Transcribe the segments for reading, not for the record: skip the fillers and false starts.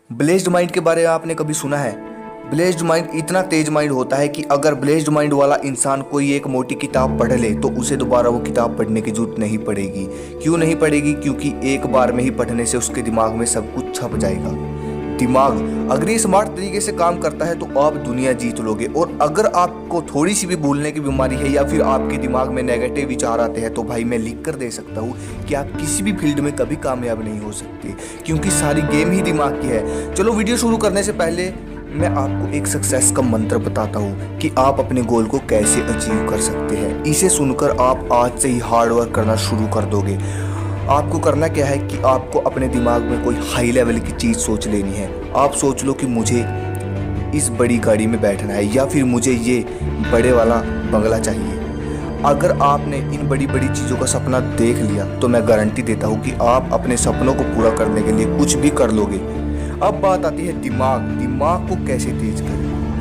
Blessed mind के बारे में आपने कभी सुना है? ब्लेस्ड माइंड इतना तेज माइंड होता है कि अगर ब्लेस्ड माइंड वाला इंसान कोई एक मोटी किताब पढ़ ले तो उसे दोबारा वो किताब पढ़ने की जरूरत नहीं पड़ेगी। क्यों नहीं पड़ेगी? क्योंकि एक बार में ही पढ़ने से उसके दिमाग में सब कुछ छप जाएगा। दिमाग अगर ये स्मार्ट तरीके से काम करता है तो आप दुनिया जीत लोगे। और अगर आपको थोड़ी सी भी भूलने की बीमारी है या फिर आपके दिमाग में नेगेटिव विचार आते हैं तो भाई मैं लिख कर दे सकता हूँ कि आप किसी भी फील्ड में कभी कामयाब नहीं हो सकते, क्योंकि सारी गेम ही दिमाग की है। चलो वीडियो शुरू करने से पहले मैं आपको एक सक्सेस का मंत्र बताता हूँ कि आप अपने गोल को कैसे अचीव कर सकते हैं। इसे सुनकर आप आज से ही हार्ड वर्क करना शुरू कर दोगे। आपको करना क्या है कि आपको अपने दिमाग में कोई हाई लेवल की चीज़ सोच लेनी है। आप सोच लो कि मुझे इस बड़ी गाड़ी में बैठना है या फिर मुझे ये बड़े वाला बंगला चाहिए। अगर आपने इन बड़ी बड़ी चीज़ों का सपना देख लिया तो मैं गारंटी देता हूँ कि आप अपने सपनों को पूरा करने के लिए कुछ भी कर लोगे। अब बात आती है दिमाग को कैसे तेज करें।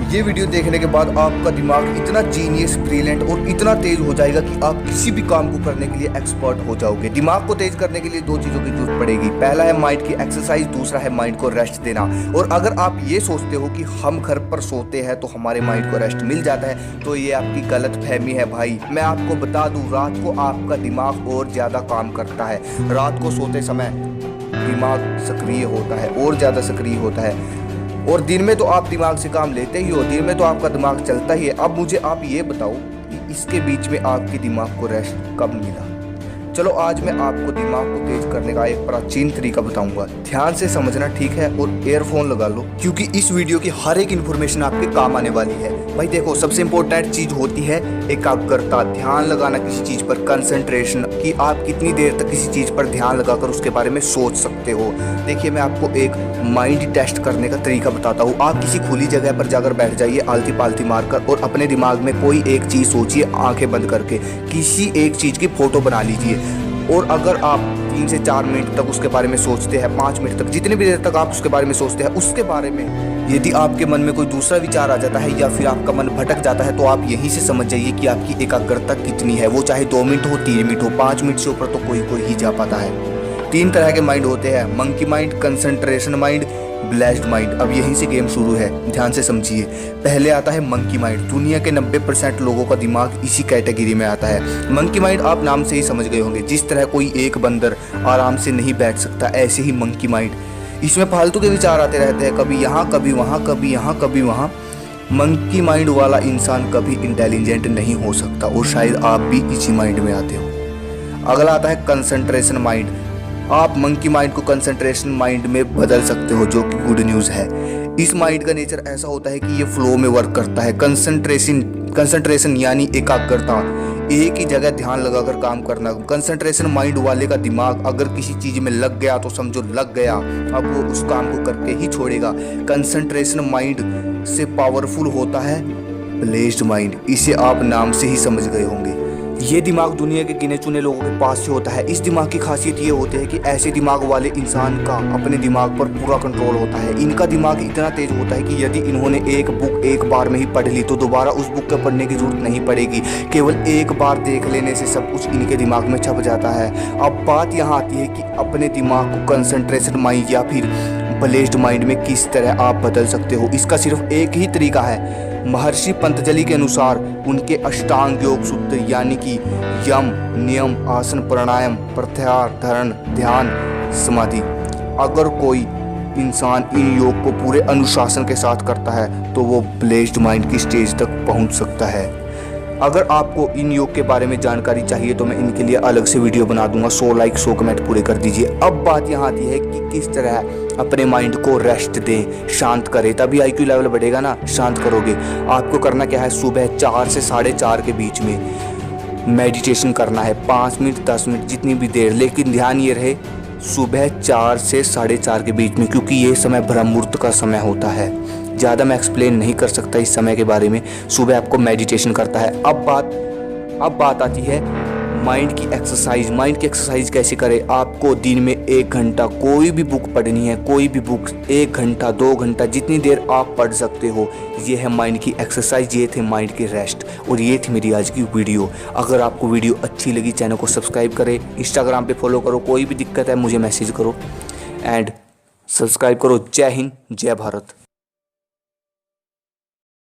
ये वीडियो देखने के बाद आपका दिमाग इतना जीनियस, ब्रिलियंट और इतना तेज हो जाएगा कि आप किसी भी काम को करने के लिए एक्सपर्ट हो जाओगे। दिमाग को तेज करने के लिए दो चीज़ों की जरूरत पड़ेगी। पहला है माइंड की एक्सरसाइज, दूसरा है माइंड को रेस्ट देना। और अगर आप ये सोचते हो कि हम घर पर सोते हैं तो हमारे माइंड को रेस्ट मिल जाता है तो ये आपकी गलत फहमी है भाई। मैं आपको बता दूं, रात को आपका दिमाग और ज़्यादा काम करता है। रात को सोते समय दिमाग सक्रिय होता है और ज़्यादा सक्रिय होता है। और दिन में तो आप दिमाग से काम लेते ही हो, दिन में तो आपका दिमाग चलता ही है। अब मुझे आप ये बताओ कि इसके बीच में आपके दिमाग को रेस्ट कब मिला? चलो आज मैं आपको दिमाग को तेज करने का एक प्राचीन तरीका बताऊंगा। ध्यान से समझना, ठीक है? और ईयरफोन लगा लो क्योंकि इस वीडियो की हर एक इन्फॉर्मेशन आपके काम आने वाली है। भाई देखो, सबसे इंपॉर्टेंट चीज होती है एकाग्रता, ध्यान लगाना किसी चीज पर, कंसंट्रेशन, कि आप कितनी देर तक किसी चीज पर ध्यान लगाकर उसके बारे में सोच सकते हो। देखिए मैं आपको एक माइंड टेस्ट करने का तरीका बताता हूँ। आप किसी खुली जगह पर जाकर बैठ जाइए आलती पालती मारकर और अपने दिमाग में कोई एक चीज सोचिए आंखें बंद करके। किसी एक चीज की फोटो बना लीजिए और अगर आप 3 से 4 मिनट तक उसके बारे में सोचते हैं, 5 मिनट तक, जितनी भी देर तक आप उसके बारे में सोचते हैं, उसके बारे में यदि आपके मन में कोई दूसरा विचार आ जाता है या फिर आपका मन भटक जाता है तो आप यहीं से समझ जाइए कि आपकी एकाग्रता कितनी है। वो चाहे 2 मिनट हो, 3 मिनट हो, 5 मिनट से ऊपर तो कोई ही जा पाता है। 3 तरह के माइंड होते हैं, monkey mind, concentration mind, blessed mind. अब यहीं से गेम शुरू है, ध्यान से समझिए। पहले आता है मंकी माइंड। दुनिया के 90% लोगों का दिमाग इसी कैटेगरी में आता है। मंकी माइंड आप नाम से ही समझ गए होंगे। जिस तरह कोई एक बंदर आराम से नहीं बैठ सकता, ऐसे ही मंकी माइंड। इसमें फालतू के विचार आते रहते हैं, कभी यहाँ कभी वहाँ, कभी यहाँ कभी वहाँ। मंकी माइंड वाला इंसान कभी इंटेलिजेंट नहीं हो सकता और शायद आप भी इसी माइंड में आते हो। अगला आता है कंसंट्रेशन माइंड। आप मंकी माइंड को कंसंट्रेशन माइंड में बदल सकते हो, जो कि गुड न्यूज़ है। इस माइंड का नेचर ऐसा होता है कि ये फ्लो में वर्क करता है। कंसंट्रेशन यानी एकाग्रता, एक ही जगह ध्यान लगाकर काम करना। कंसंट्रेशन माइंड वाले का दिमाग अगर किसी चीज़ में लग गया तो समझो लग गया, अब वो उस काम को करके ही छोड़ेगा। कंसंट्रेशन माइंड से पावरफुल होता है ब्लेस्ड माइंड। इसे आप नाम से ही समझ गए होंगे। ये दिमाग दुनिया के गिने चुने लोगों के पास से होता है। इस दिमाग की खासियत ये होती है कि ऐसे दिमाग वाले इंसान का अपने दिमाग पर पूरा कंट्रोल होता है। इनका दिमाग इतना तेज होता है कि यदि इन्होंने एक बुक एक बार में ही पढ़ ली तो दोबारा उस बुक को पढ़ने की जरूरत नहीं पड़ेगी। केवल एक बार देख लेने से सब कुछ इनके दिमाग में छप जाता है। अब बात यहाँ आती है कि अपने दिमाग को कंसंट्रेशन माइंड या फिर ब्लेस्ड माइंड में किस तरह आप बदल सकते हो। इसका सिर्फ एक ही तरीका है। महर्षि पतंजलि के अनुसार उनके अष्टांग योग सूत्र यानी कि यम, नियम, आसन, प्राणायाम, प्रत्याहार, धारण, ध्यान, समाधि। अगर कोई इंसान इन योग को पूरे अनुशासन के साथ करता है तो वो ब्लेस्ड माइंड की स्टेज तक पहुंच सकता है। अगर आपको इन योग के बारे में जानकारी चाहिए तो मैं इनके लिए अलग से वीडियो बना दूंगा। 100 लाइक 100 कमेंट पूरे कर दीजिए। अब बात यहाँ आती है कि किस तरह अपने माइंड को रेस्ट दें, शांत करें, तभी IQ लेवल बढ़ेगा ना। शांत करोगे, आपको करना क्या है, सुबह 4 से 4:30 के बीच में मेडिटेशन करना है। 5 मिनट 10 मिनट जितनी भी देर, लेकिन ध्यान ये रहे सुबह 4 से 4:30 के बीच में, क्योंकि ये समय ब्रह्म मुहूर्त का समय होता है। ज़्यादा मैं एक्सप्लेन नहीं कर सकता इस समय के बारे में। सुबह आपको मेडिटेशन करता है। अब बात आती है माइंड की एक्सरसाइज। माइंड की एक्सरसाइज कैसे करें? आपको दिन में 1 घंटा कोई भी बुक पढ़नी है, कोई भी बुक 1 घंटा 2 घंटा जितनी देर आप पढ़ सकते हो। ये है माइंड की एक्सरसाइज, ये थे माइंड की रेस्ट और ये थी मेरी आज की वीडियो। अगर आपको वीडियो अच्छी लगी चैनल को सब्सक्राइब करें, इंस्टाग्राम पे फॉलो करो, कोई भी दिक्कत है मुझे मैसेज करो एंड सब्सक्राइब करो। जय हिंद, जय भारत।